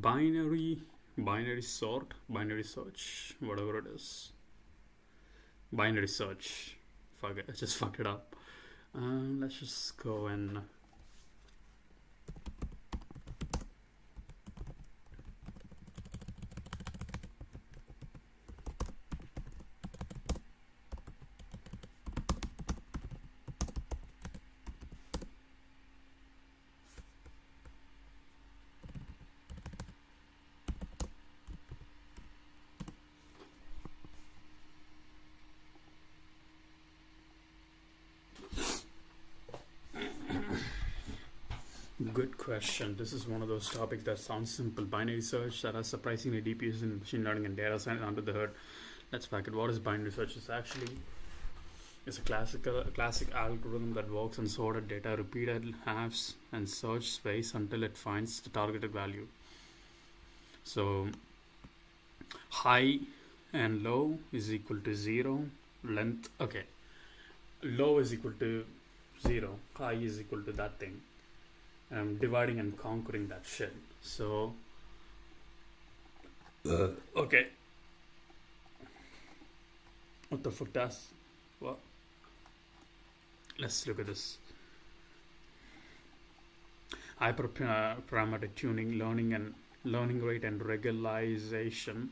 binary sort, binary search, whatever it is. Binary search. Fuck it, I just fucked it up. Let's just go and good question. This is one of those topics that sounds simple. Binary search that has surprisingly deep uses in machine learning and data science under the hood. Let's pack it. What is binary search? It's a classic algorithm that works on sorted data, repeated halves, and search space until it finds the targeted value. So high and low is equal to 0. Length, okay. Low is equal to 0. High is equal to that thing. And I'm dividing and conquering that shit. So, okay. What the fuck does? What? Let's look at this. Hyperparameter tuning, learning rate and regularization,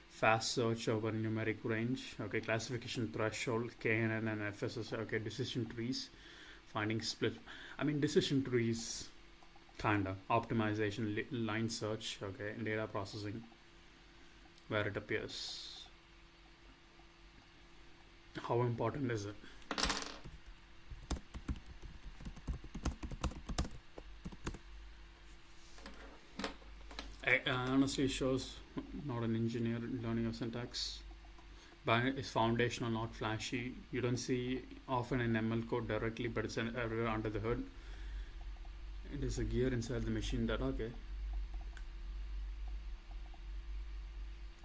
fast search over numeric range, okay, classification threshold, KNN and FSS, okay, decision trees, finding split. I mean, decision trees, kinda optimization, line search, okay, data processing, where it appears. How important is it? Honestly, shows not an engineer learning of syntax. Binary is foundational, not flashy. You don't see often in ML code directly, but it's everywhere under the hood. It is a gear inside the machine that, okay,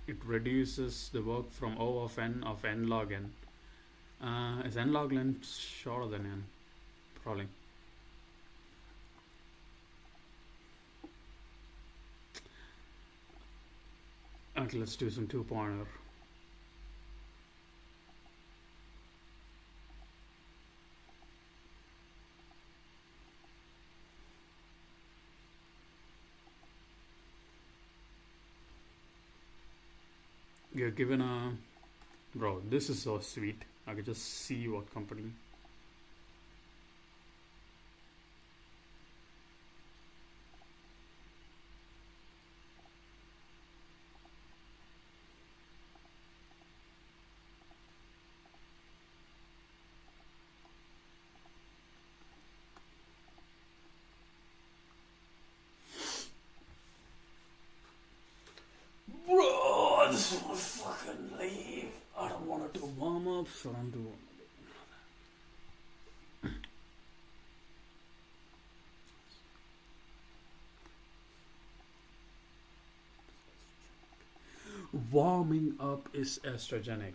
it reduces the work from O of n log n. Is n log n shorter than n? Probably. Okay, let's do some two-pointer. You're given a... Bro, this is so sweet. I could just see what company. Bro, I just want to fucking leave. I don't want to do warm-ups. I don't do... Warming up is estrogenic.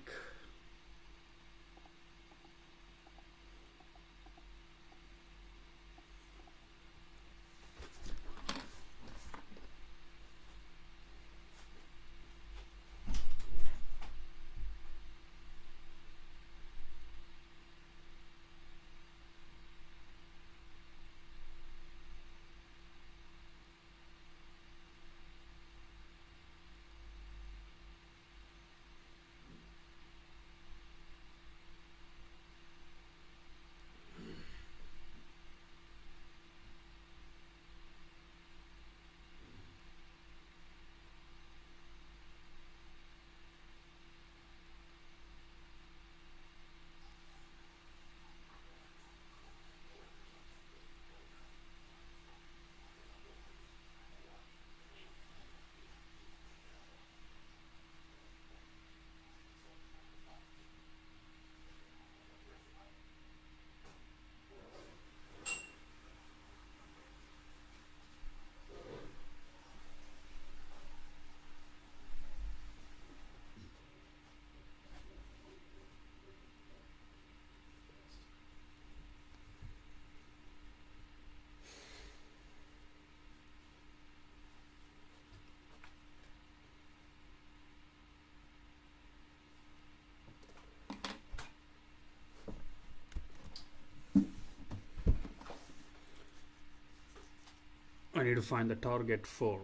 to find the target for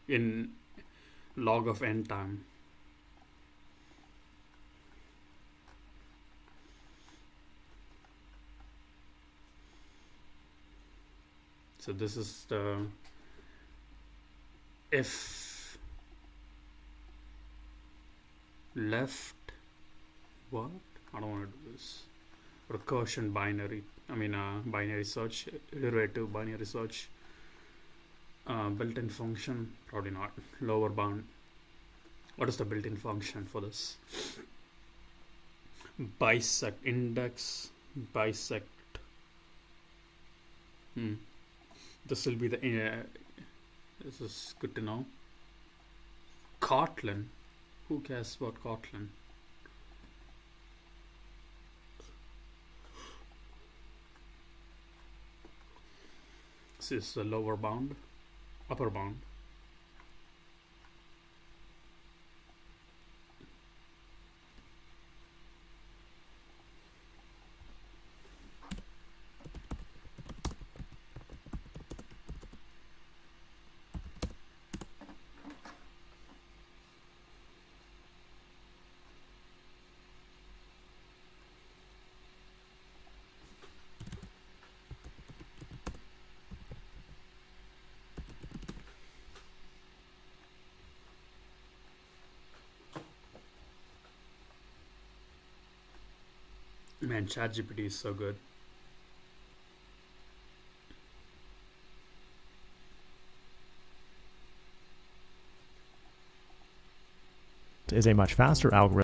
in log of n time. So this is the if left what? I don't want to do this. Recursion binary. Binary search, iterative binary search. Built-in function, probably not. Lower bound. What is the built-in function for this? Bisect index, bisect. This will be the. This is good to know. Kotlin. Who cares about Kotlin? This is the lower bound, upper bound. Man, ChatGPT is so good. Is a much faster algorithm.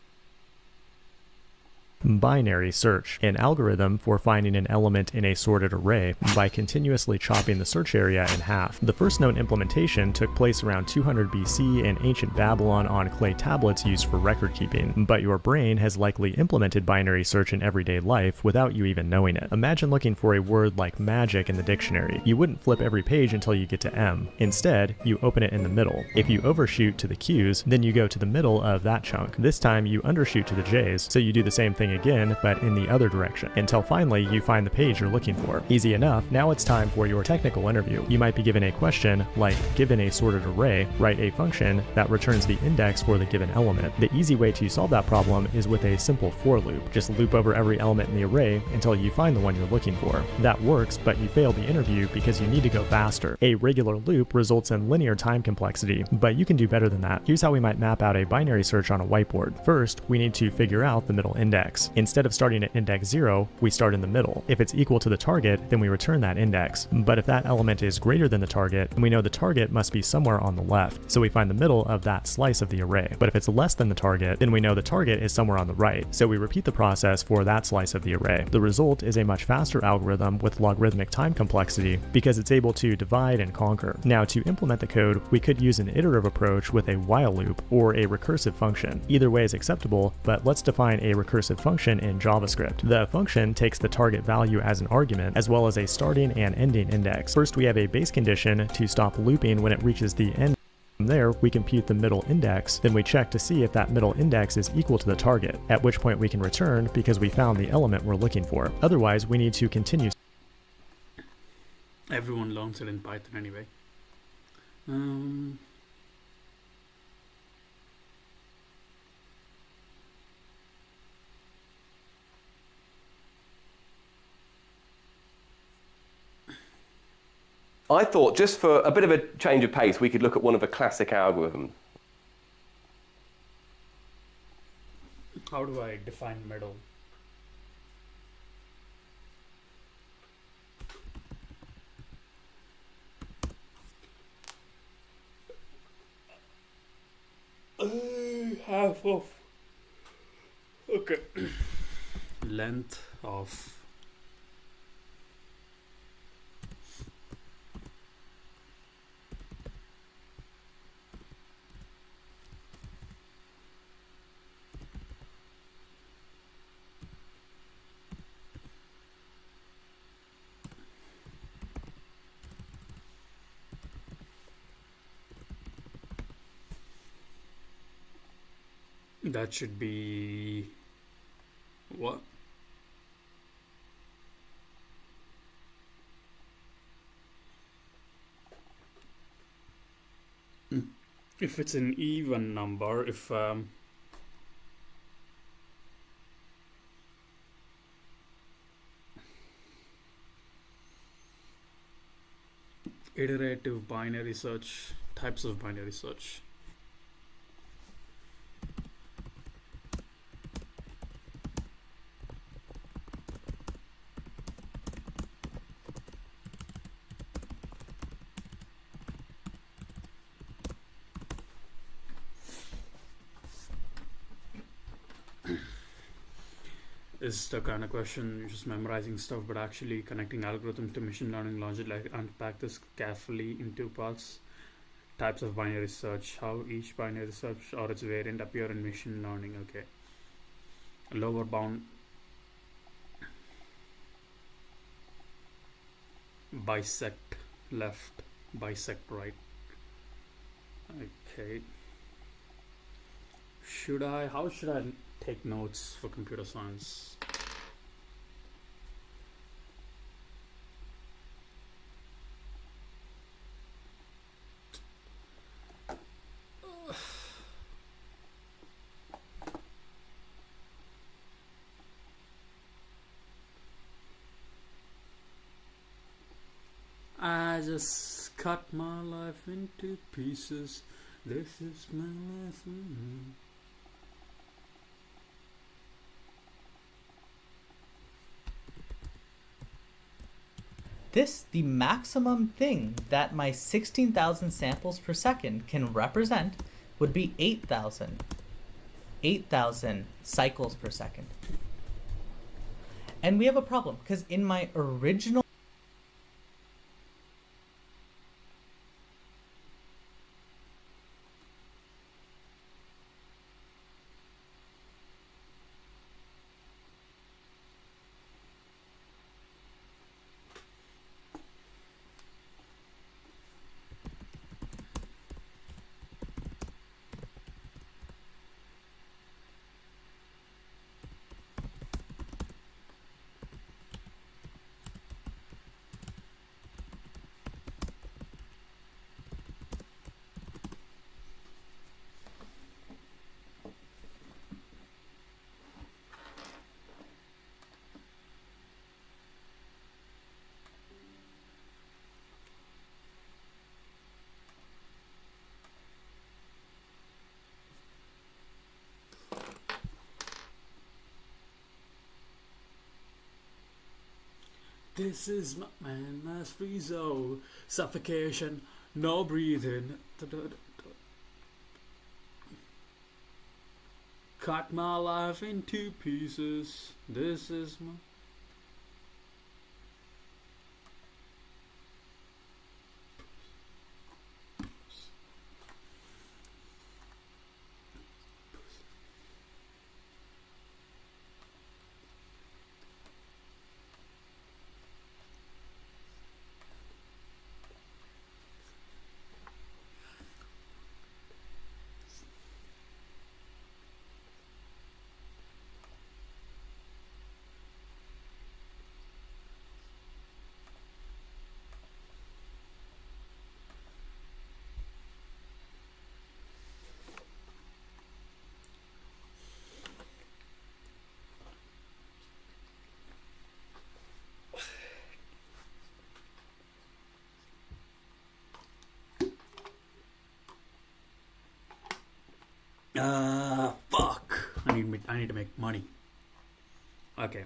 Binary search, an algorithm for finding an element in a sorted array by continuously chopping the search area in half. The first known implementation took place around 200 BC in ancient Babylon on clay tablets used for record keeping, but your brain has likely implemented binary search in everyday life without you even knowing it. Imagine looking for a word like magic in the dictionary. You wouldn't flip every page until you get to M. Instead, you open it in the middle. If you overshoot to the Q's, then you go to the middle of that chunk. This time you undershoot to the J's, so you do the same thing again, but in the other direction, until finally you find the page you're looking for. Easy enough. Now it's time for your technical interview. You might be given a question like, given a sorted array, write a function that returns the index for the given element. The easy way to solve that problem is with a simple for loop. Just loop over every element in the array until you find the one you're looking for. That works, but you failed the interview because you need to go faster. A regular loop results in linear time complexity, but you can do better than that. Here's how we might map out a binary search on a whiteboard. First, we need to figure out the middle index. Instead of starting at index 0, we start in the middle. If it's equal to the target, then we return that index. But if that element is greater than the target, then we know the target must be somewhere on the left, so we find the middle of that slice of the array. But if it's less than the target, then we know the target is somewhere on the right, so we repeat the process for that slice of the array. The result is a much faster algorithm with logarithmic time complexity because it's able to divide and conquer. Now, to implement the code, we could use an iterative approach with a while loop or a recursive function. Either way is acceptable, but let's define a recursive function in JavaScript. The function takes the target value as an argument, as well as a starting and ending index. First, we have a base condition to stop looping when it reaches the end. From there, we compute the middle index, then we check to see if that middle index is equal to the target, at which point we can return because we found the element we're looking for. Otherwise, we need to continue. Everyone learns it in Python anyway. I thought, just for a bit of a change of pace, we could look at one of the classic algorithms. How do I define middle? Half of length of that should be what? if it's an even number, if iterative binary search, types of binary search. Is the kind of question just memorizing stuff, but actually connecting algorithms to machine learning logic. Like unpack this carefully in two parts. Types of binary search, how each binary search or its variant appear in machine learning. Okay. Lower bound, bisect left, bisect right. Okay. How should I take notes for computer science? I just cut my life into pieces. This is my life. The maximum thing that my 16,000 samples per second can represent would be 8,000 cycles per second. And we have a problem because in my original This is my man, last free zone. Suffocation, no breathing. Cut my life into pieces. This is my. Fuck. I need to make money. Okay.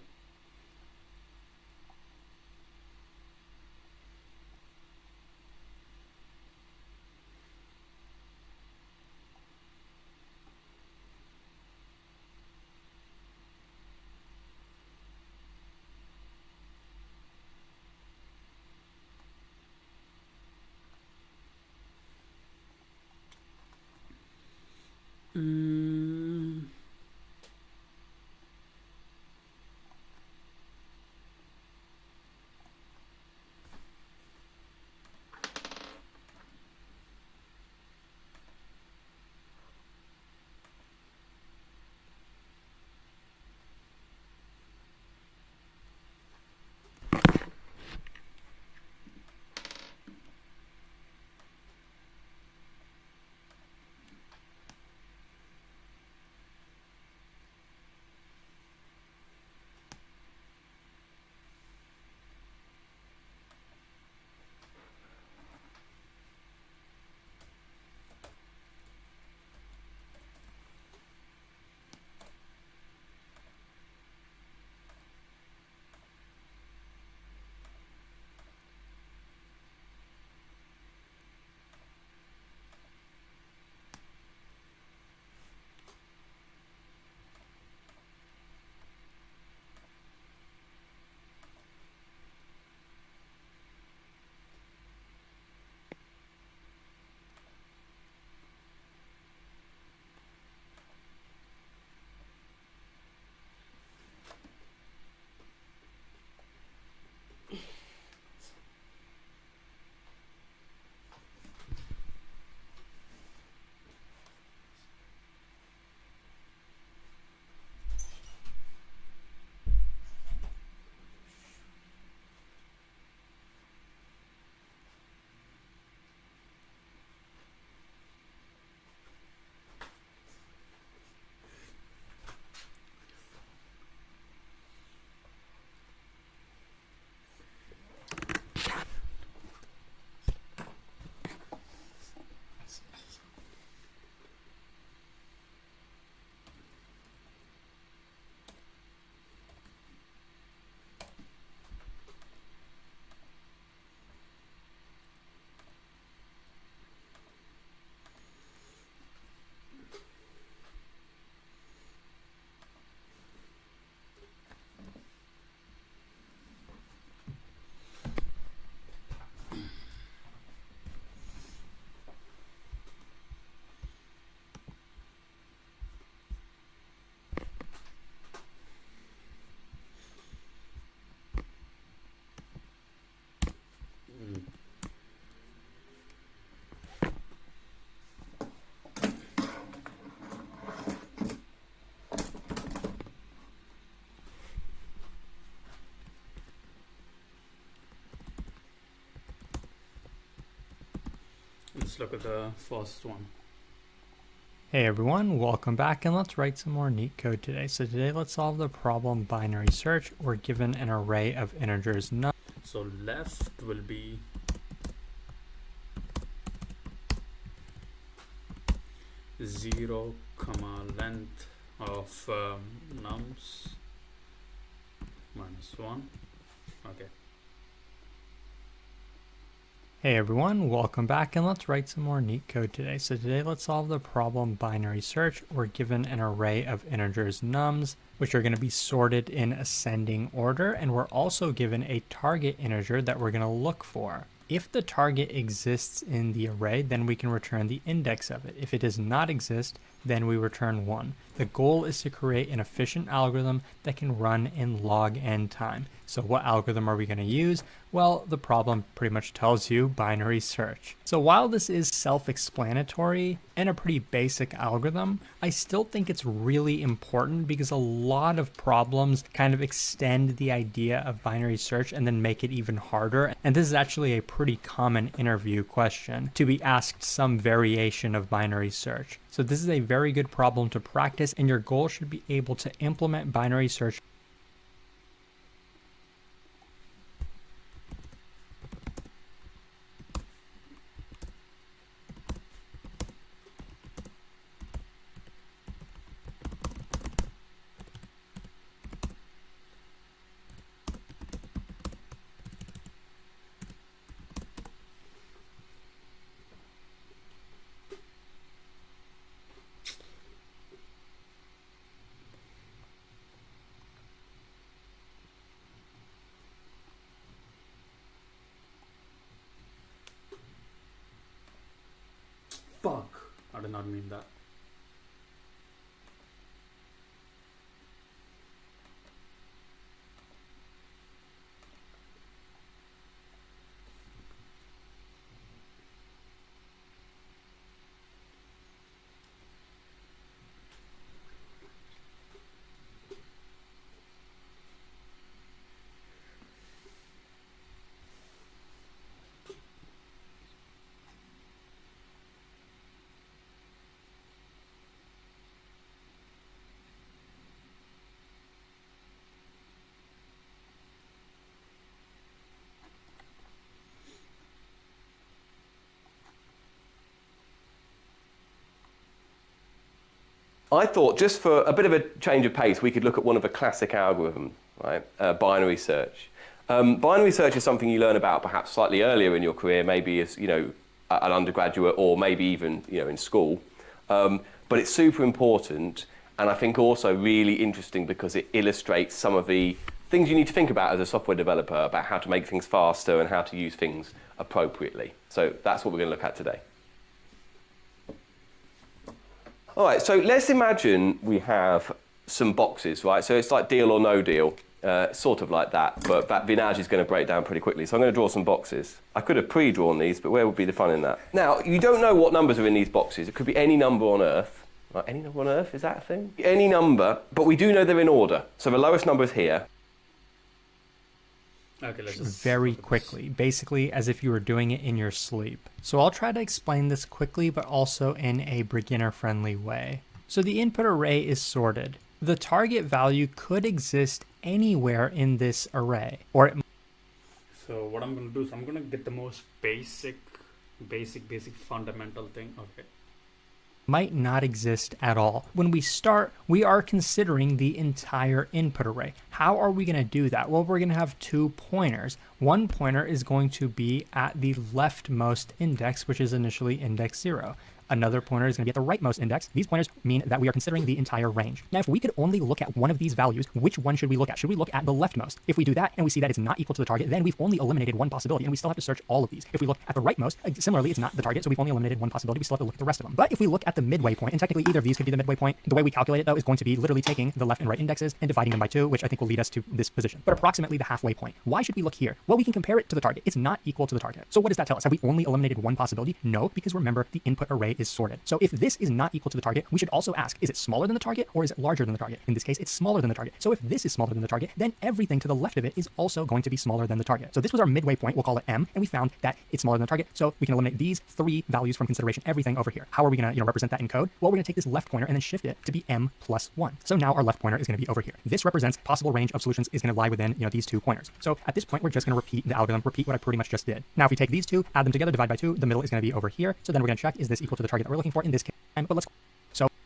let's look at the first one. Hey everyone, welcome back, and let's write some more neat code today. So today let's solve the problem binary search. We're given an array of integers. So left will be zero comma length of nums minus 1. Okay. Hey everyone, welcome back, and let's write some more neat code today. So today let's solve the problem binary search. We're given an array of integers nums, which are going to be sorted in ascending order, and we're also given a target integer that we're going to look for. If the target exists in the array, then we can return the index of it. If it does not exist, then we return 1. The goal is to create an efficient algorithm that can run in log n time. So what algorithm are we going to use? Well, the problem pretty much tells you binary search. So while this is self-explanatory and a pretty basic algorithm, I still think it's really important because a lot of problems kind of extend the idea of binary search and then make it even harder. And this is actually a pretty common interview question, to be asked some variation of binary search. So this is a very good problem to practice, and your goal should be able to implement binary search . Fuck! I did not mean that. I thought just for a bit of a change of pace, we could look at one of the classic algorithms, right? Binary search. Binary search is something you learn about perhaps slightly earlier in your career, maybe as an undergraduate or maybe even in school. But it's super important, and I think also really interesting because it illustrates some of the things you need to think about as a software developer about how to make things faster and how to use things appropriately. So that's what we're going to look at today. All right, so let's imagine we have some boxes, right? So it's like deal or no deal, sort of like that, but Vinaj is going to break down pretty quickly. So I'm going to draw some boxes. I could have pre-drawn these, but where would be the fun in that? Now, you don't know what numbers are in these boxes. It could be any number on Earth. Right? Any number on Earth, is that a thing? Any number, but we do know they're in order. So the lowest number is here. Okay, let's just Very quickly, basically as if you were doing it in your sleep. So I'll try to explain this quickly, but also in a beginner-friendly way. So the input array is sorted. The target value could exist anywhere in this array, or it So what I'm going to do is I'm going to get the most basic fundamental thing. Okay. might not exist at all. When we start, we are considering the entire input array. How are we going to do that? Well, we're going to have 2 pointers. One pointer is going to be at the leftmost index, which is initially index 0. Another pointer is going to be at the rightmost index. These pointers mean that we are considering the entire range. Now, if we could only look at one of these values, which one should we look at? Should we look at the leftmost? If we do that and we see that it's not equal to the target, then we've only eliminated one possibility and we still have to search all of these. If we look at the rightmost, similarly, it's not the target, so we've only eliminated one possibility. We still have to look at the rest of them. But if we look at the midway point, and technically either of these could be the midway point, the way we calculate it, though, is going to be literally taking the left and right indexes and dividing them by 2, which I think will lead us to this position. But approximately the halfway point. Why should we look here? Well, we can compare it to the target. It's not equal to the target. So what does that tell us? Have we only eliminated one possibility? No, because remember, the input array is is sorted. So if this is not equal to the target, we should also ask, is it smaller than the target or is it larger than the target? In this case, it's smaller than the target. So if this is smaller than the target, then everything to the left of it is also going to be smaller than the target. So this was our midway point, we'll call it M, and we found that it's smaller than the target. So we can eliminate these three values from consideration, everything over here. How are we going to represent that in code? Well, we're going to take this left pointer and then shift it to be M plus 1. So now our left pointer is going to be over here. This represents possible range of solutions is going to lie within these two pointers. So at this point, we're just going to repeat the algorithm, repeat what I pretty much just did. Now, if we take these two, add them together, divide by 2, the middle is going to be over here. So then we're going to check, is this equal to the target that we're looking for in this case? But let's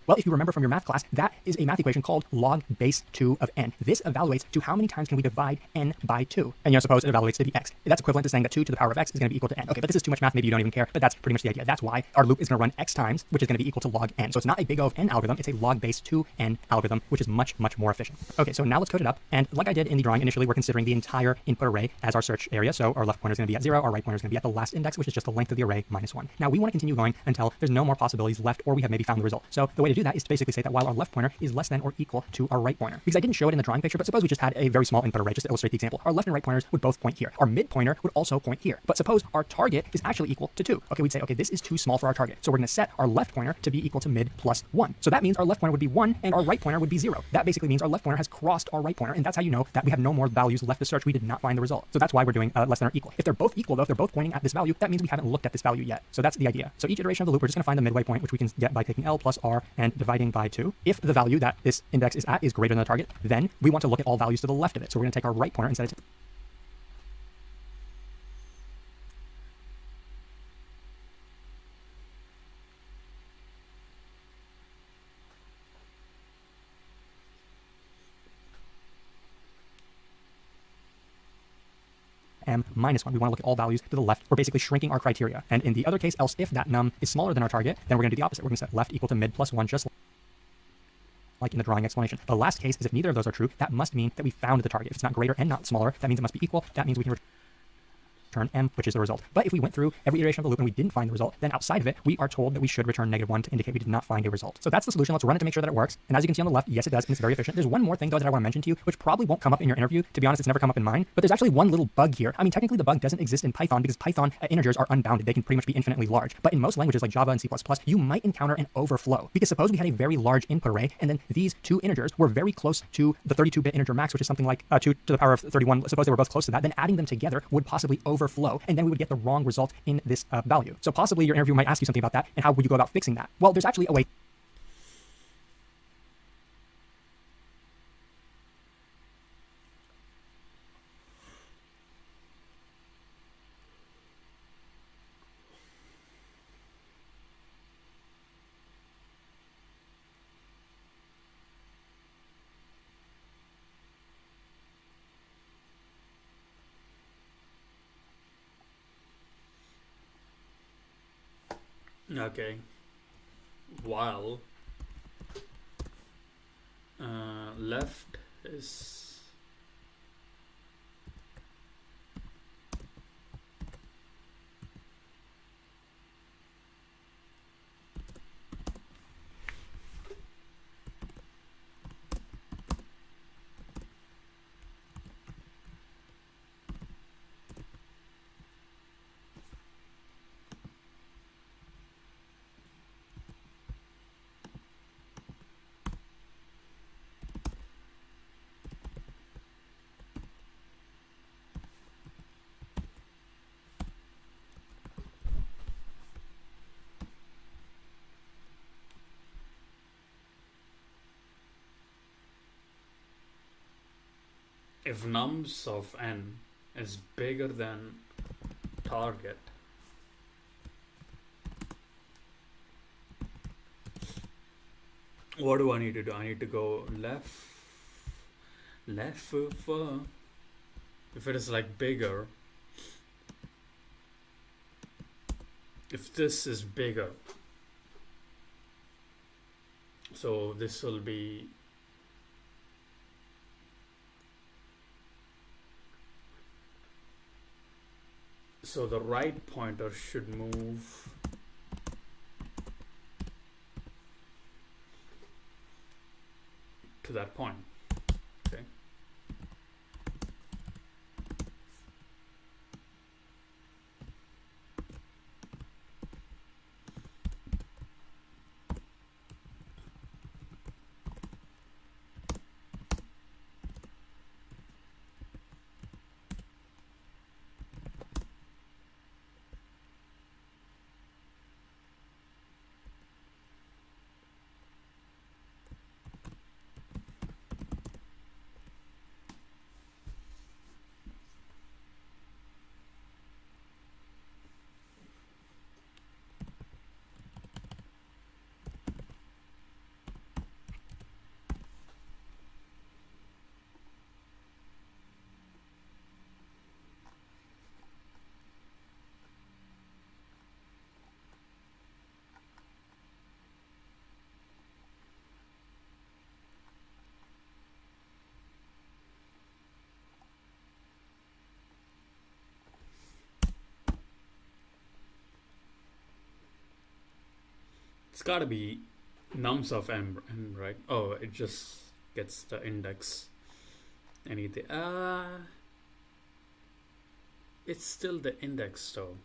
well, if you remember from your math class, that is a math equation called log base 2 of n. This evaluates to how many times can we divide n by 2. And suppose it evaluates to be x. That's equivalent to saying that 2 to the power of x is going to be equal to n. Okay, but this is too much math, maybe you don't even care, but that's pretty much the idea. That's why our loop is going to run x times, which is going to be equal to log n. So it's not a big O of n algorithm, it's a log base 2n algorithm, which is much, much more efficient. Okay, so now let's code it up. And like I did in the drawing, initially we're considering the entire input array as our search area. So our left pointer is going to be at 0, our right pointer is going to be at the last index, which is just the length of the array minus 1. Now we want to continue going until there's no more possibilities left, or we have maybe found the result. So the way to do that is to basically say that while our left pointer is less than or equal to our right pointer. Because I didn't show it in the drawing picture, but suppose we just had a very small input array, just to illustrate the example. Our left and right pointers would both point here. Our mid pointer would also point here. But suppose our target is actually equal to 2. Okay, we'd say, okay, this is too small for our target. So we're going to set our left pointer to be equal to mid plus 1. So that means our left pointer would be 1 and our right pointer would be 0. That basically means our left pointer has crossed our right pointer, and that's how you know that we have no more values left to search. We did not find the result. So that's why we're doing less than or equal. If they're both equal, though, if they're both pointing at this value, that means we haven't looked at this value yet. So that's the idea. So each iteration of the loop, we're just going to find the midway point, which we can get by taking L plus R and dividing by 2. If the value that this index is at is greater than the target, then we want to look at all values to the left of it. So we're going to take our right pointer and set it to M minus 1. We want to look at all values to the left. We're basically shrinking our criteria. And in the other case, else if that num is smaller than our target, then we're going to do the opposite. We're going to set left equal to mid plus 1, just like in the drawing explanation. The last case is if neither of those are true, that must mean that we found the target. If it's not greater and not smaller, that means it must be equal. That means we can return M, which is the result. But if we went through every iteration of the loop and we didn't find the result, then outside of it, we are told that we should return -1 to indicate we did not find a result. So that's the solution. Let's run it to make sure that it works. And as you can see on the left, yes, it does, and it's very efficient. There's one more thing, though, that I want to mention to you, which probably won't come up in your interview. To be honest, it's never come up in mine. But there's actually one little bug here. I mean, technically, the bug doesn't exist in Python because Python integers are unbounded. They can pretty much be infinitely large. But in most languages like Java and C++, you might encounter an overflow. Because suppose we had a very large input array, and then these two integers were very close to the 32-bit integer max, which is something like 2 to the power of 31. Suppose they were both close to that, then adding them together would possibly overflow, and then we would get the wrong result in this value. So possibly your interview might ask you something about that, and how would you go about fixing that? Well, there's actually a way. Okay. While left is if nums of n is bigger than target, what do I need to do? I need to go left for, if it is like bigger, if this is bigger, so this will be so the right pointer should move to that point. Okay. It's gotta be nums of n, right? Oh, it just gets the index. Anything. It's still the index though.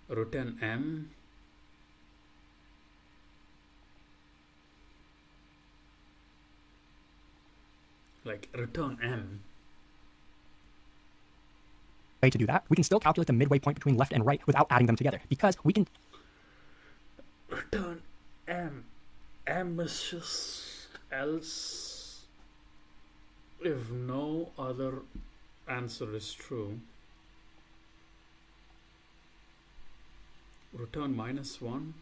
Return m. Like return m. Way to do that, we can still calculate the midway point between left and right without adding them together, because we can Return m. M is just else if no other answer is true. Return -1.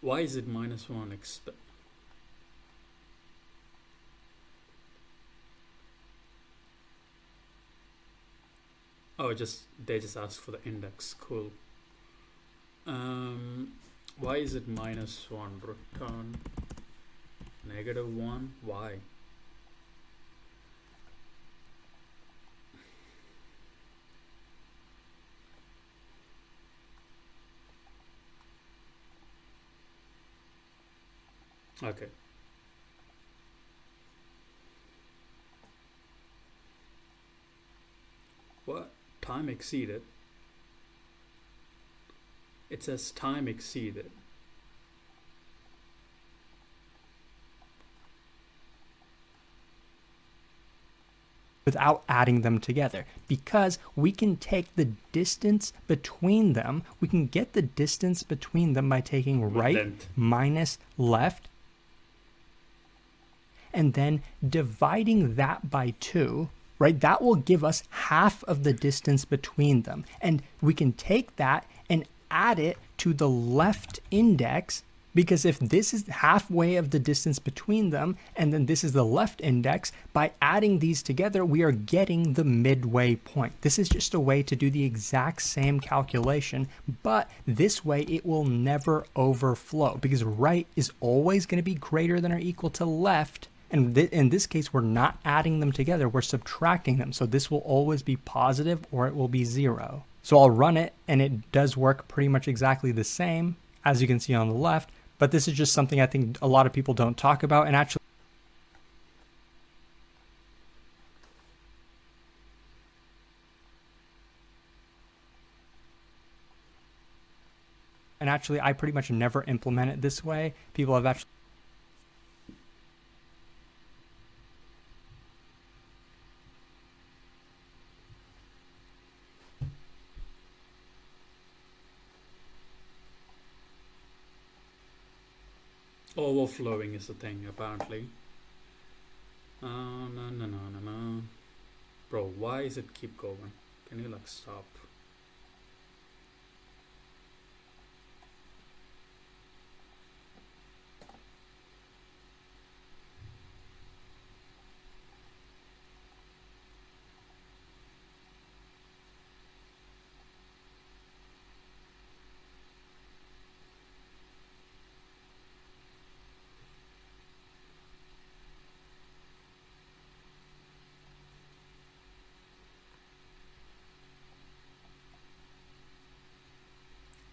Why is it -1? Oh, they just asked for the index. Cool. Why is it -1? Return -1. Why? Okay. What? Time exceeded? It says time exceeded. without adding them together, because we can take the distance between them. We can get the distance between them by taking right Length. minus left and then dividing that by 2, right? That will give us half of the distance between them. And we can take that and add it to the left index, because if this is halfway of the distance between them and then this is the left index, by adding these together, we are getting the midway point. This is just a way to do the exact same calculation, but this way it will never overflow, because right is always going to be greater than or equal to left. And in this case, we're not adding them together, we're subtracting them. So this will always be positive or it will be 0. So I'll run it and it does work pretty much exactly the same as you can see on the left. But this is just something I think a lot of people don't talk about. And actually, I pretty much never implement it this way. People have actually Overflowing is the thing, apparently. No. Bro, why is it keep going? Can you like stop?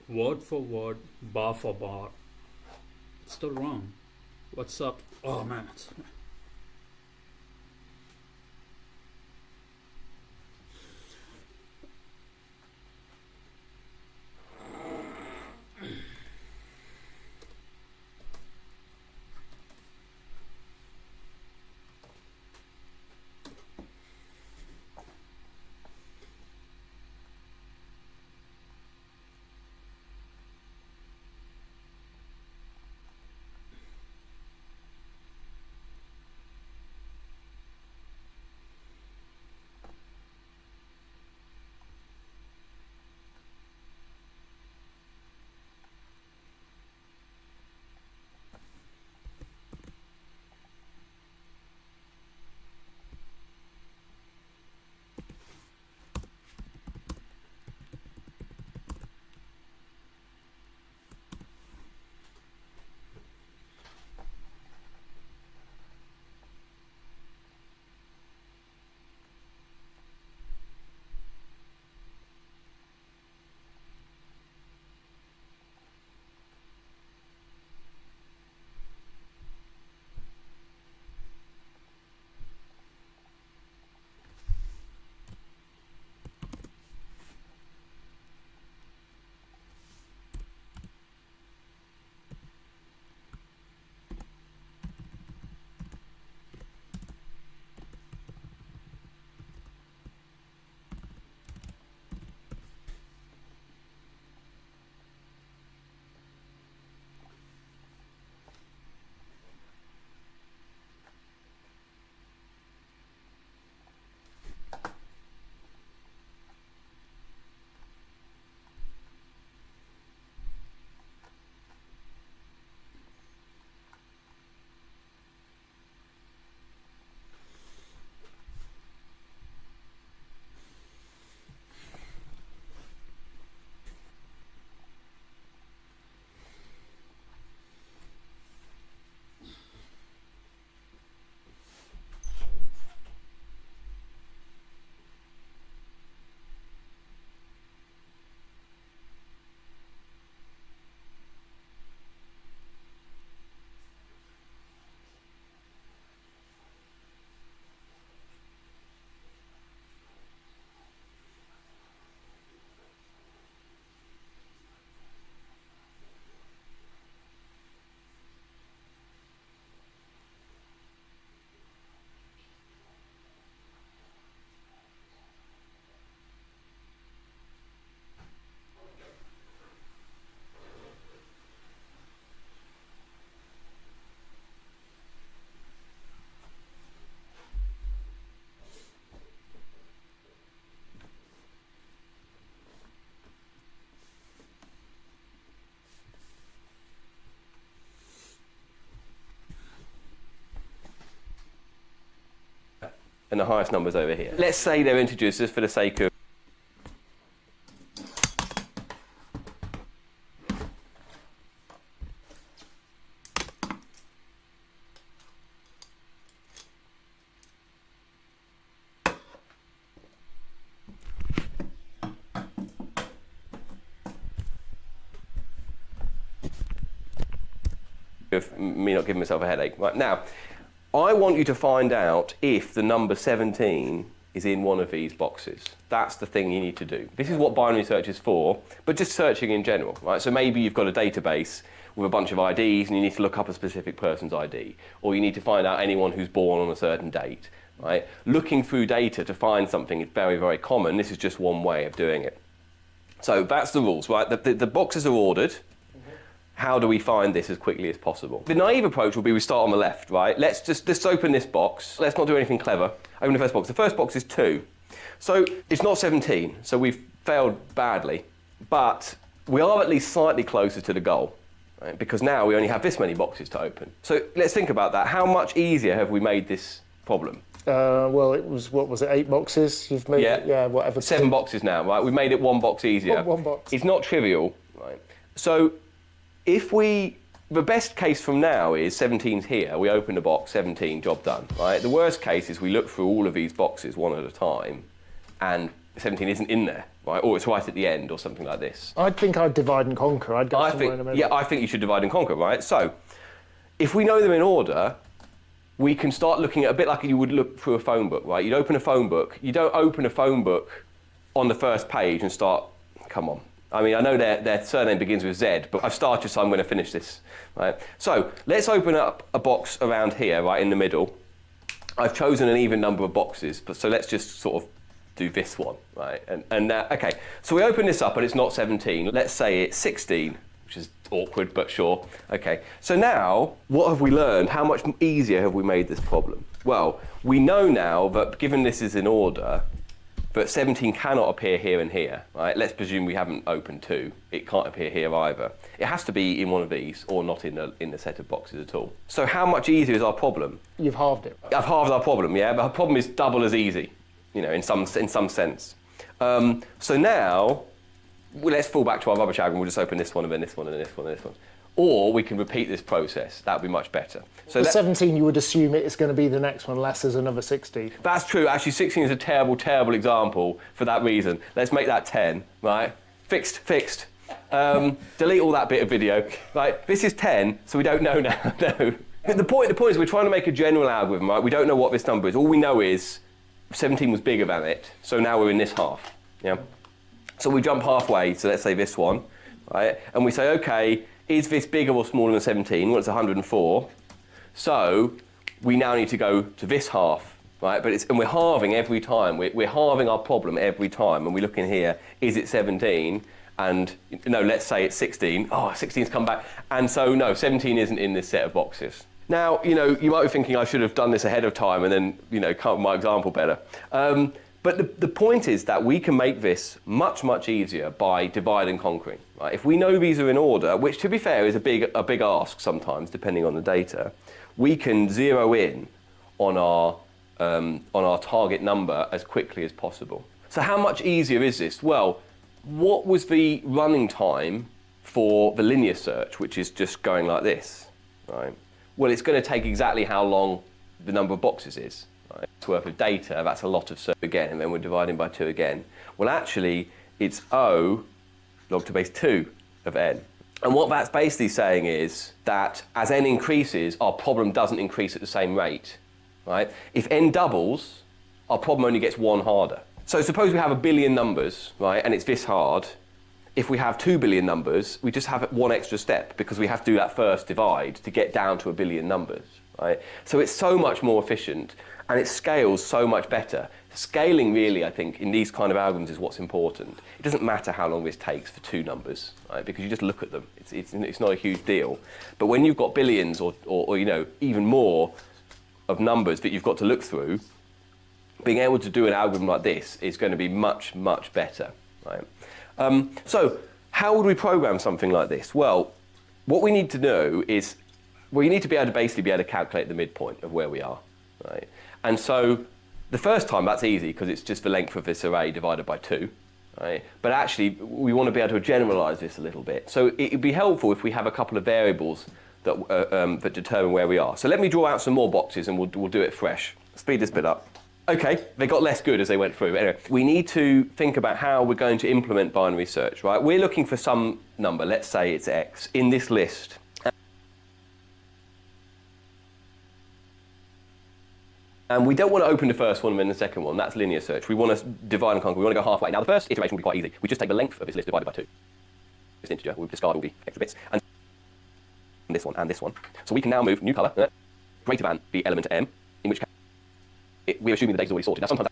Word for word, bar for bar. It's still wrong. What's up? Oh man. and the highest number's over here. Let's say they're integers just for the sake of me not giving myself a headache. Right, now, I want you to find out if the number 17 is in one of these boxes. That's the thing you need to do. This is what binary search is for, but just searching in general, right? So maybe you've got a database with a bunch of IDs and you need to look up a specific person's ID, or you need to find out anyone who's born on a certain date, right? Looking through data to find something is very, very common. This is just one way of doing it. So that's the rules, right? The boxes are ordered. How do we find this as quickly as possible? The naive approach will be we start on the left, right? Let's open this box. Let's not do anything clever. Open the first box. The first box is 2. So it's not 17, so we've failed badly, but we are at least slightly closer to the goal, right? Because now we only have this many boxes to open. So let's think about that. How much easier have we made this problem? Well, it was, what was it, 8 boxes? You've made it, yeah, whatever. 7 boxes now, right? We've made it 1 box easier. One box. It's not trivial, right? So the best case from now is 17's here, we open the box, 17, job done, right? The worst case is we look through all of these boxes one at a time and 17 isn't in there, right? Or it's right at the end or something like this. I think I'd divide and conquer. I'd go somewhere in the middle. Yeah, I think you should divide and conquer, right? So, if we know them in order, we can start looking at a bit like you would look through a phone book, right? You'd open a phone book. You don't open a phone book on the first page and start, come on. I mean, I know their surname begins with Z, but I've started, so I'm going to finish this, right? So let's open up a box around here, right in the middle. I've chosen an even number of boxes, but so let's just sort of do this one, right? Okay, so we open this up and it's not 17. Let's say it's 16, which is awkward, but sure. Okay, so now what have we learned? How much easier have we made this problem? Well, we know now that given this is in order, but 17 cannot appear here and here, right? Let's presume we haven't opened 2. It can't appear here either. It has to be in one of these or not in the set of boxes at all. So how much easier is our problem? You've halved it. I've halved our problem, yeah, but our problem is double as easy, you know, in some sense. So now, let's fall back to our rubbish algorithm. We'll just open this one and then this one and then this one and this one. Or we can repeat this process. That would be much better. So the 17, you would assume it's going to be the next one, unless there's another 16. That's true. Actually, 16 is a terrible, terrible example for that reason. Let's make that 10, right? Fixed. Delete all that bit of video. Right, this is 10, so we don't know now. No. The point is we're trying to make a general algorithm, right? We don't know what this number is. All we know is 17 was bigger than it, so now we're in this half. Yeah. So we jump halfway, so let's say this one, right? And we say, okay, is this bigger or smaller than 17? Well, it's 104. So we now need to go to this half, right? And we're halving every time. We're halving our problem every time. And we look in here, is it 17? And no, let's say it's 16. Oh, 16's come back. And so no, 17 isn't in this set of boxes. Now, you know, you might be thinking I should have done this ahead of time and then, you know, come up with my example better. But the point is that we can make this much, much easier by divide and conquering. Right? If we know these are in order, which to be fair is a big ask sometimes, depending on the data, we can zero in on our target number as quickly as possible. So how much easier is this? Well, what was the running time for the linear search, which is just going like this? Right? Well, it's going to take exactly how long the number of boxes is. Right? It's worth of data, that's a lot of search again, and then we're dividing by 2 again. Well, actually, it's O log to base 2 of n. And what that's basically saying is that as n increases, our problem doesn't increase at the same rate. Right? If n doubles, our problem only gets 1 harder. So suppose we have 1 billion numbers, right, and it's this hard. If we have 2 billion numbers, we just have 1 extra step because we have to do that first divide to get down to 1 billion numbers. Right? So it's so much more efficient and it scales so much better. Scaling really, I think, in these kind of algorithms is what's important. It doesn't matter how long this takes for 2 numbers, right? Because you just look at them. It's not a huge deal. But when you've got billions or you know, even more of numbers that you've got to look through, being able to do an algorithm like this is going to be much, much better, right? So how would we program something like this? Well, what we need to do is, well, you need to be able to basically be able to calculate the midpoint of where we are, right? And so The first time, that's easy because it's just the length of this array divided by 2. Right? But actually, we want to be able to generalize this a little bit. So it would be helpful if we have a couple of variables that determine where we are. So let me draw out some more boxes and we'll do it fresh. Speed this bit up. Okay, they got less good as they went through. Anyway, we need to think about how we're going to implement binary search, right? We're looking for some number, let's say it's x, in this list. And we don't want to open the first one and then the second one. That's linear search. We want to divide and conquer. We want to go halfway. Now, the first iteration will be quite easy. We just take the length of this list divided by 2. This integer, we'll discard all the extra bits. And this one and this one. So we can now move new colour greater than the element m, in which case we're assuming the data's already sorted. Now, sometimes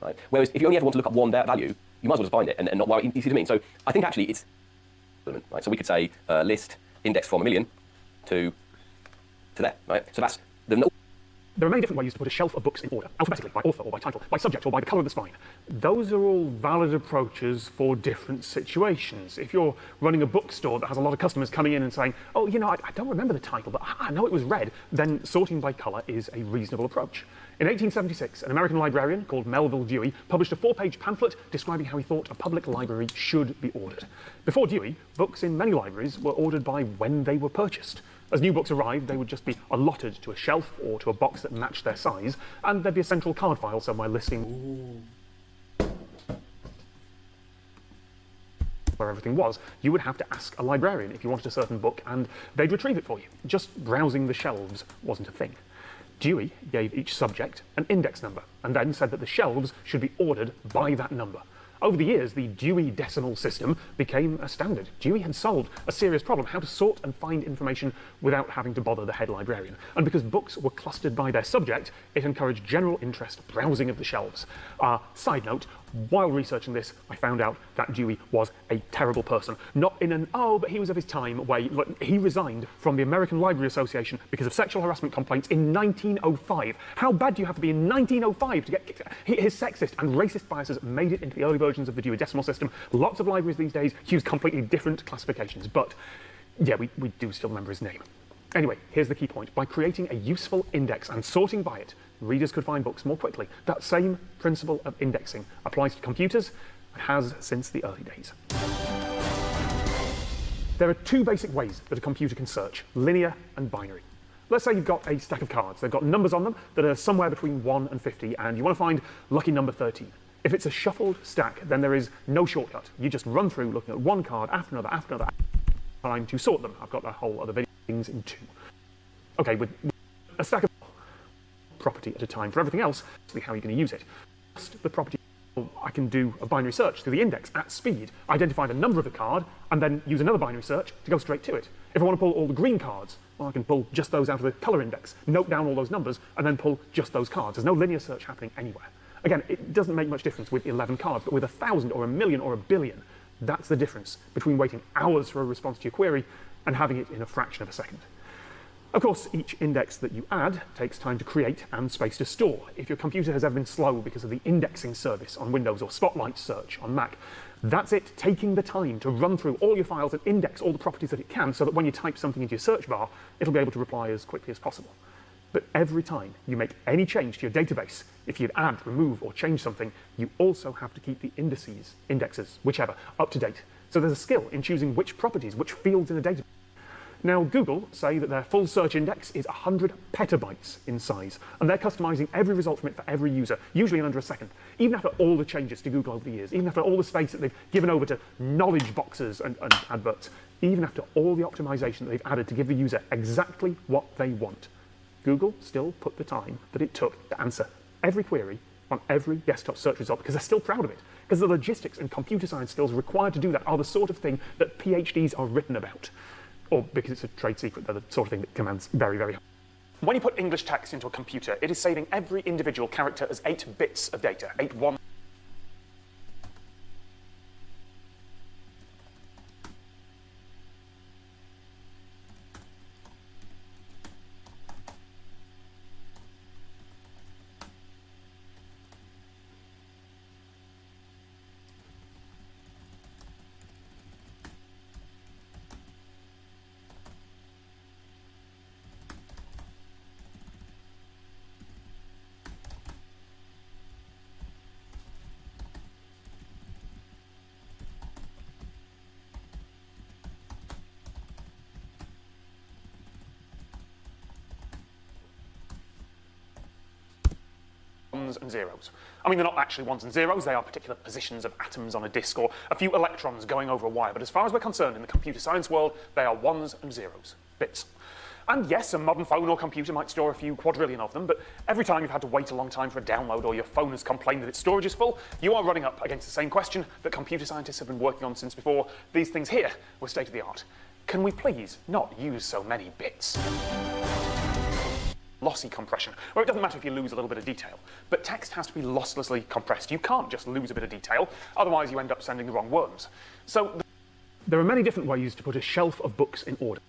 right? Whereas if you only ever want to look up one value, you might as well just find it and not worry. You see what I mean? So I think actually it's element, right? So we could say list index from 1,000,000 to there, right? So that's the. There are many different ways to put a shelf of books in order, alphabetically, by author or by title, by subject or by the colour of the spine. Those are all valid approaches for different situations. If you're running a bookstore that has a lot of customers coming in and saying, oh, you know, I don't remember the title, but I know it was red, then sorting by colour is a reasonable approach. In 1876, an American librarian called Melville Dewey published a 4-page pamphlet describing how he thought a public library should be ordered. Before Dewey, books in many libraries were ordered by when they were purchased. As new books arrived, they would just be allotted to a shelf or to a box that matched their size, and there'd be a central card file somewhere listing where everything was. You would have to ask a librarian if you wanted a certain book, and they'd retrieve it for you. Just browsing the shelves wasn't a thing. Dewey gave each subject an index number, and then said that the shelves should be ordered by that number. Over the years, the Dewey Decimal System became a standard. Dewey had solved a serious problem, how to sort and find information without having to bother the head librarian. And because books were clustered by their subject, it encouraged general interest browsing of the shelves. Side note, while researching this, I found out that Dewey was a terrible person. Not in an, oh, but he was of his time way. He resigned from the American Library Association because of sexual harassment complaints in 1905. How bad do you have to be in 1905 to get kicked out? His sexist and racist biases made it into the early versions of the Dewey Decimal System. Lots of libraries these days use completely different classifications, but yeah, we do still remember his name. Anyway, here's the key point. By creating a useful index and sorting by it, readers could find books more quickly. That same principle of indexing applies to computers and has since the early days. There are 2 basic ways that a computer can search, linear and binary. Let's say you've got a stack of cards. They've got numbers on them that are somewhere between 1 and 50, and you want to find lucky number 13. If it's a shuffled stack, then there is no shortcut. You just run through looking at one card after another, time to sort them. I've got a whole other video things in 2. Okay, with a stack of property at a time. For everything else, how are you going to use it? Just the property, I can do a binary search through the index at speed, identify the number of the card, and then use another binary search to go straight to it. If I want to pull all the green cards, well, I can pull just those out of the colour index, note down all those numbers, and then pull just those cards. There's no linear search happening anywhere. Again, it doesn't make much difference with 11 cards, but with 1,000 or 1,000,000 or 1,000,000,000, that's the difference between waiting hours for a response to your query and having it in a fraction of a second. Of course, each index that you add takes time to create and space to store. If your computer has ever been slow because of the indexing service on Windows or Spotlight Search on Mac, that's it taking the time to run through all your files and index all the properties that it can so that when you type something into your search bar, it'll be able to reply as quickly as possible. But every time you make any change to your database, if you'd add, remove, or change something, you also have to keep the indexes, whichever, up to date. So there's a skill in choosing which properties, which fields in a database. Now, Google say that their full search index is 100 petabytes in size, and they're customizing every result from it for every user, usually in under a second. Even after all the changes to Google over the years, even after all the space that they've given over to knowledge boxes and adverts, even after all the optimization that they've added to give the user exactly what they want, Google still put the time that it took to answer every query on every desktop search result because they're still proud of it. Because the logistics and computer science skills required to do that are the sort of thing that PhDs are written about. Or because it's a trade secret, they're the sort of thing that commands very, very high. When you put English text into a computer, it is saving every individual character as 8 bits of data, 8 1. ones and zeros. I mean, they're not actually ones and zeros, they are particular positions of atoms on a disk or a few electrons going over a wire, but as far as we're concerned in the computer science world, they are ones and zeros, bits. And yes, a modern phone or computer might store a few quadrillion of them, but every time you've had to wait a long time for a download or your phone has complained that its storage is full, you are running up against the same question that computer scientists have been working on since before these things here were state of the art. Can we please not use so many bits? Lossy compression, where it doesn't matter if you lose a little bit of detail, but text has to be losslessly compressed. You can't just lose a bit of detail, otherwise you end up sending the wrong worms. So there are many different ways to put a shelf of books in order.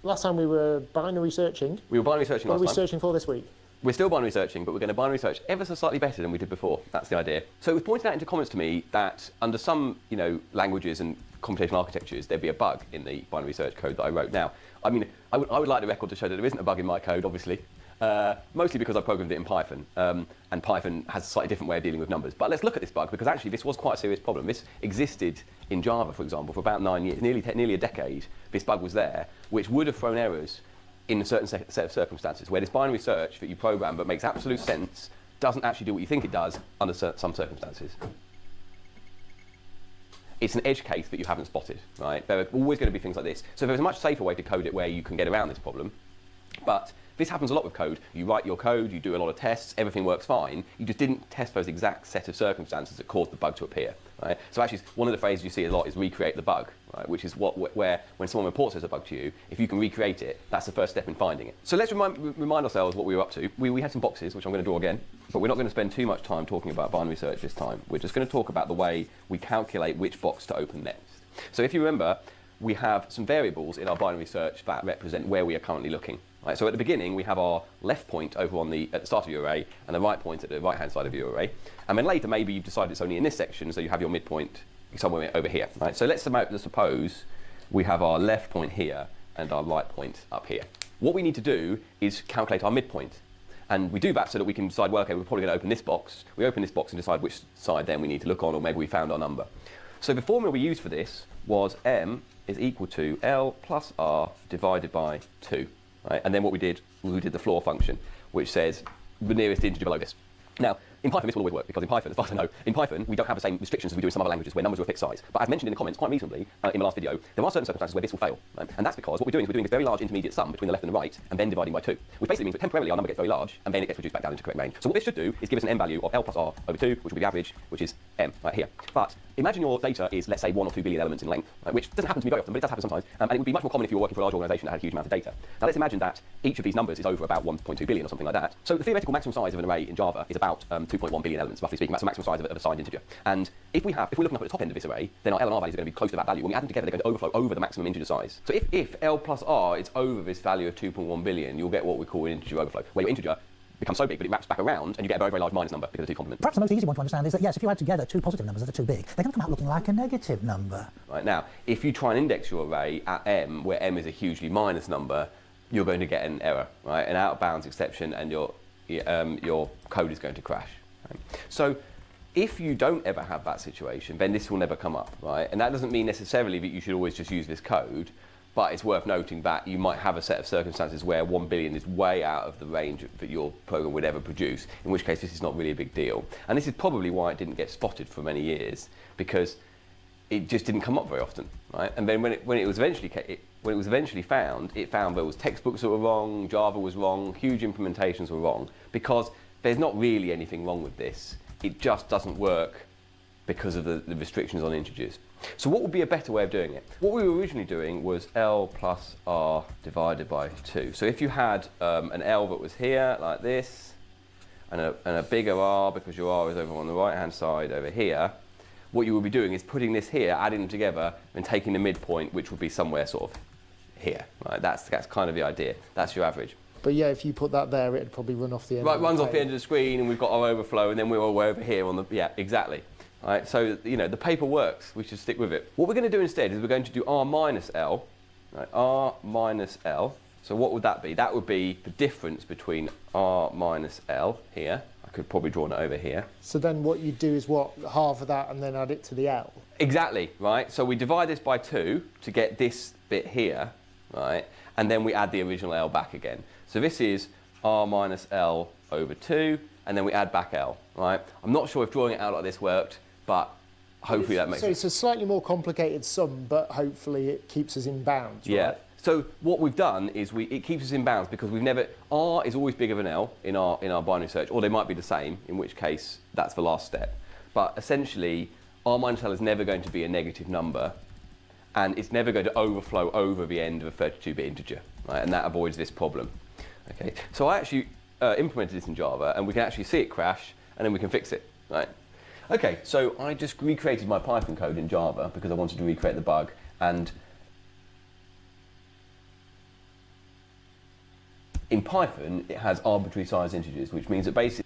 Last time we were binary searching. We were binary searching last What are we time. searching for this week? We're still binary searching, but we're going to binary search ever so slightly better than we did before. That's the idea. So it was pointed out into comments to me that under some, languages and computational architectures, there'd be a bug in the binary search code that I wrote. Now, I mean, I would like the record to show that there isn't a bug in my code, obviously. Mostly because I programmed it in Python, and Python has a slightly different way of dealing with numbers. But let's look at this bug, because actually this was quite a serious problem. This existed in Java, for example, for about 9 years, nearly a decade. This bug was there, which would have thrown errors in a certain set of circumstances, where this binary search that you program but makes absolute sense doesn't actually do what you think it does under some circumstances. It's an edge case that you haven't spotted, right? There are always going to be things like this. So there's a much safer way to code it where you can get around this problem, but this happens a lot with code. You write your code, you do a lot of tests, everything works fine. You just didn't test those exact set of circumstances that caused the bug to appear, right? So actually, one of the phrases you see a lot is recreate the bug, right? Which is where when someone reports there's a bug to you, if you can recreate it, that's the first step in finding it. So let's remind ourselves what we were up to. We had some boxes, which I'm going to draw again, but we're not going to spend too much time talking about binary search this time. We're just going to talk about the way we calculate which box to open next. So if you remember, we have some variables in our binary search that represent where we are currently looking. Right, so at the beginning, we have our left point over at the start of your array, and the right point at the right-hand side of your array. And then later, maybe you've decided it's only in this section, so you have your midpoint somewhere over here. Right? So let's suppose we have our left point here and our right point up here. What we need to do is calculate our midpoint. And we do that so that we can decide, well, okay, we're probably going to open this box. We open this box and decide which side then we need to look on, or maybe we found our number. So the formula we used for this was m is equal to L plus R divided by 2. Right? And then what we did was we did the floor function, which says the nearest integer below this. Now, in Python, this will always work, because in Python, as far as I know, in Python, we don't have the same restrictions as we do in some other languages where numbers are a fixed size. But as mentioned in the comments quite reasonably in the last video, there are certain circumstances where this will fail. Right? And that's because what we're doing is we're doing this very large intermediate sum between the left and the right, and then dividing by 2. Which basically means that temporarily our number gets very large, and then it gets reduced back down into correct range. So what this should do is give us an m value of L plus R over 2, which will be the average, which is m, right here. But imagine your data is, let's say, 1 or 2 billion elements in length, right? Which doesn't happen to me very often, but it does happen sometimes. And it would be much more common if you were working for a large organisation that had a huge amount of data. Now let's imagine that each of these numbers is over about 1.2 billion or something like that. So the theoretical maximum size of an array in Java is about 2.1 billion elements, roughly speaking. That's the maximum size of a signed integer. And if we're looking up at the top end of this array, then our L and R values are going to be close to that value. When we add them together, they're going to overflow over the maximum integer size. So if L plus R is over this value of 2.1 billion, you'll get what we call an integer overflow, where your integer becomes so big, but it wraps back around, and you get a very, very large minus number because of the two complements. Perhaps the most easy one to understand is that, yes, if you add together two positive numbers that are too big, they're going to come out looking like a negative number. Right, now, if you try and index your array at m, where m is a hugely minus number, you're going to get an error, right? An out of bounds exception, and your code is going to crash. Right? So if you don't ever have that situation, then this will never come up, right? And that doesn't mean necessarily that you should always just use this code, but it's worth noting that you might have a set of circumstances where 1 billion is way out of the range that your program would ever produce, in which case this is not really a big deal. And this is probably why it didn't get spotted for many years, because it just didn't come up very often, right? And then when it was eventually found, it found there was textbooks that were wrong, Java was wrong, huge implementations were wrong, because there's not really anything wrong with this. It just doesn't work because of the restrictions on integers. So what would be a better way of doing it? What we were originally doing was L plus R divided by 2. So if you had an L that was here, like this, and a bigger R, because your R is over on the right-hand side over here, what you would be doing is putting this here, adding them together, and taking the midpoint, which would be somewhere sort of here. Right? That's kind of the idea. That's your average. But yeah, if you put that there, it'd probably run off the end. Right, runs off the end of the screen, and we've got our overflow, and then we're all way over here on the, yeah, exactly. Right, so, the paper works, we should stick with it. What we're going to do instead is we're going to do R minus L, right, R minus L. So what would that be? That would be the difference between R minus L here. I could probably draw it over here. So then what you do is what, half of that and then add it to the L? Exactly, right? So we divide this by 2 to get this bit here, right? And then we add the original L back again. So this is R minus L over 2, and then we add back L, right? I'm not sure if drawing it out like this worked, but hopefully that makes sense. So it's a slightly more complicated sum, but hopefully it keeps us in bounds, Yeah. right? So what we've done is it keeps us in bounds because we've never, R is always bigger than L in our binary search, or they might be the same, in which case that's the last step. But essentially, R minus L is never going to be a negative number, and it's never going to overflow over the end of a 32-bit integer, right? And that avoids this problem. Okay. So I actually implemented this in Java, and we can actually see it crash, and then we can fix it, right? Okay. So I just recreated my Python code in Java because I wanted to recreate the bug, and in Python, it has arbitrary size integers, which means that basically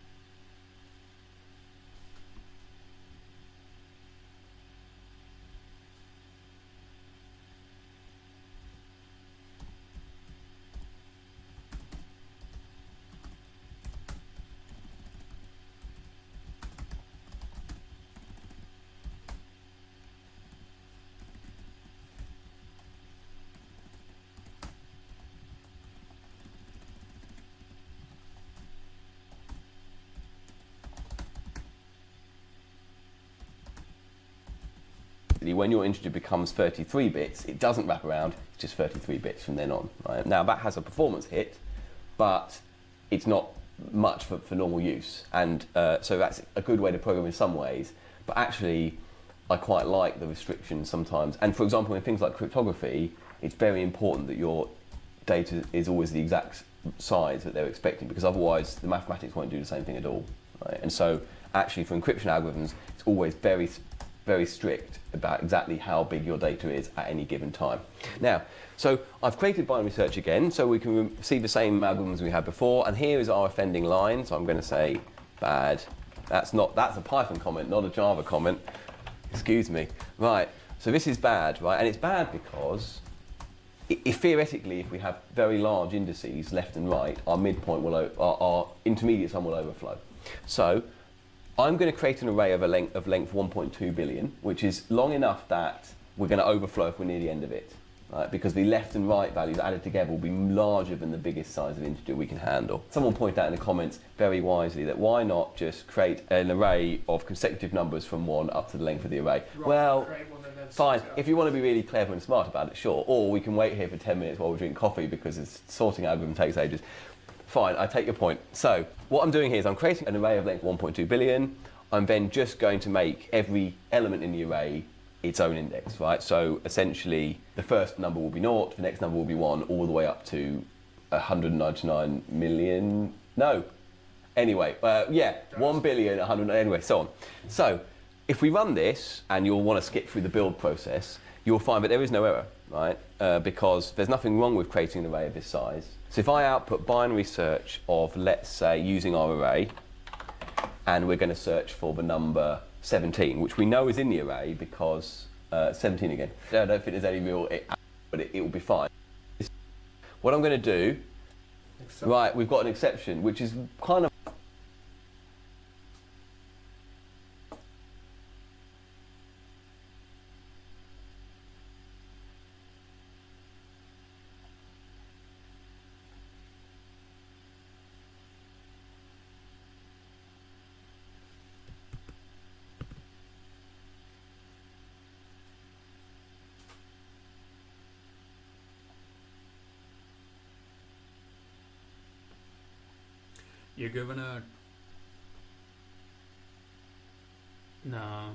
when your integer becomes 33 bits, it doesn't wrap around, it's just 33 bits from then on. Right? Now that has a performance hit, but it's not much for normal use. And so that's a good way to program in some ways, but actually I quite like the restrictions sometimes. And for example, in things like cryptography, it's very important that your data is always the exact size that they're expecting, because otherwise the mathematics won't do the same thing at all. Right? And so actually for encryption algorithms, it's always very strict about exactly how big your data is at any given time. Now, so I've created binary search again, so we can see the same algorithms we had before, and here is our offending line, so I'm going to say bad. That's a Python comment, not a Java comment. Excuse me. Right, so this is bad, right? And it's bad because theoretically, if we have very large indices left and right, our midpoint our intermediate sum will overflow. So I'm going to create an array of length 1.2 billion, which is long enough that we're going to overflow if we're near the end of it, right? Because the left and right values added together will be larger than the biggest size of integer we can handle. Someone pointed out in the comments very wisely that why not just create an array of consecutive numbers from 1 up to the length of the array? Well, fine, if you want to be really clever and smart about it, sure. Or we can wait here for 10 minutes while we drink coffee because the sorting algorithm takes ages. Fine, I take your point. So what I'm doing here is I'm creating an array of length 1.2 billion. I'm then just going to make every element in the array its own index, right? So essentially, the first number will be 0, the next number will be 1, all the way up to 199 million. No. Anyway, yeah, 1 billion, 100, anyway, so on. So if we run this, and you'll want to skip through the build process, you'll find that there is no error, right? Because there's nothing wrong with creating an array of this size. So if I output binary search of, let's say, using our array, and we're going to search for the number 17, which we know is in the array because 17 again. I don't think there's any real, but it will be fine. What I'm going to do, right, we've got an exception, which is kind of You're given a... No.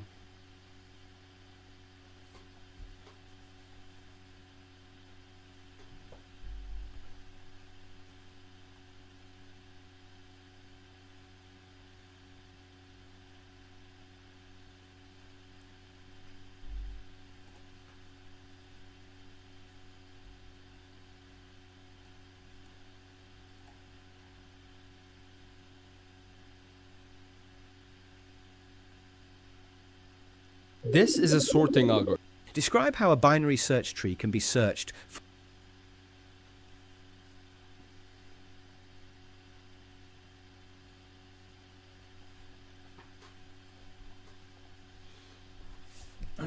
This is a sorting algorithm. Describe how a binary search tree can be searched.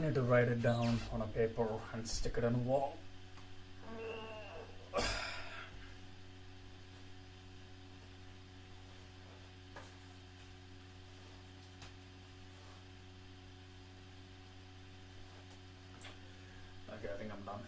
need to write it down on a paper and stick it on a wall. Okay, I think I'm done.